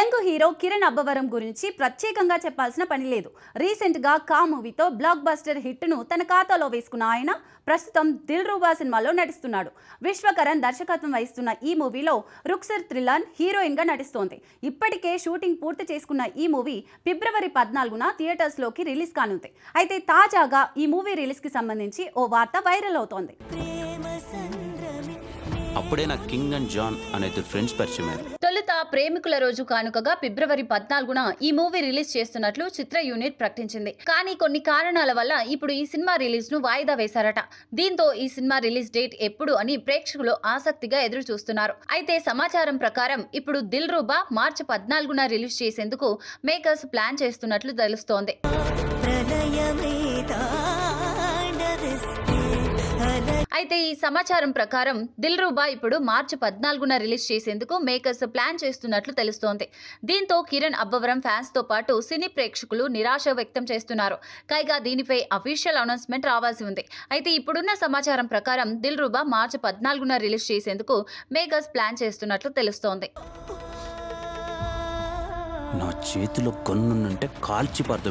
Young hero Kiran Abbavaram గురించి ప్రత్యేకంగా చెప్పాల్సిన పని లేదు. రీసెంట్గా కా మూవీతో బ్లాక్ బస్టర్ హిట్ను తన ఖాతాలో వేసుకున్న ఆయన ప్రస్తుతం దిల్ రూబా సినిమాలో నటిస్తున్నాడు. విశ్వకరణ్ దర్శకత్వం వహిస్తున్న ఈ మూవీలో రుక్సర్ త్రిలాన్ హీరోయిన్గా నటిస్తోంది. ఇప్పటికే షూటింగ్ పూర్తి చేసుకున్న ఈ మూవీ ఫిబ్రవరి 14న థియేటర్స్లోకి రిలీజ్ కానుంది. అయితే తాజాగా ఈ మూవీ రిలీజ్కి సంబంధించి ఓ వార్త వైరల్ అవుతోంది. అప్పుడే నాకు కింగ్ అండ్ జాన్ అనే ఇద్దరు ఫ్రెండ్స్ పరిచయమయ్యారు. తొలుత ప్రేమికుల రోజు కానుకగా ఫిబ్రవరి 14న ఈ మూవీ రిలీజ్ చేస్తున్నట్లు చిత్ర యూనిట్ ప్రకటించింది. కానీ కొన్ని కారణాల వల్ల ఇప్పుడు ఈ సినిమా రిలీజ్ ను వాయిదా వేశారట. దీంతో ఈ సినిమా రిలీజ్ డేట్ ఎప్పుడు అని ప్రేక్షకులు ఆసక్తిగా ఎదురు చూస్తున్నారు. అయితే సమాచారం ప్రకారం ఇప్పుడు దిల్ రూబా మార్చి 14న రిలీజ్ చేసేందుకు మేకర్స్ ప్లాన్ చేస్తున్నట్లు తెలుస్తోంది. అయితే ఈ సమాచారం ప్రకారం దిల్ రూబా ఇప్పుడు మార్చి 14న రిలీజ్ చేసేందుకు మేకర్స్ ప్లాన్ చేస్తున్నట్లు తెలుస్తోంది. దీంతో కిరణ్ అబ్బవరం ఫ్యాన్స్ తో పాటు సినీ ప్రేక్షకులు నిరాశ వ్యక్తం చేస్తున్నారు. పైగా దీనిపై అఫీషియల్ అనౌన్స్మెంట్ రావాల్సి ఉంది. అయితే ఇప్పుడున్న సమాచారం ప్రకారం దిల్ రూబా మార్చి 14న రిలీజ్ చేసేందుకు మేకర్స్ ప్లాన్ చేస్తున్నట్లు తెలుస్తోంది. నా చేతిలో గన్నుంటే కాల్చి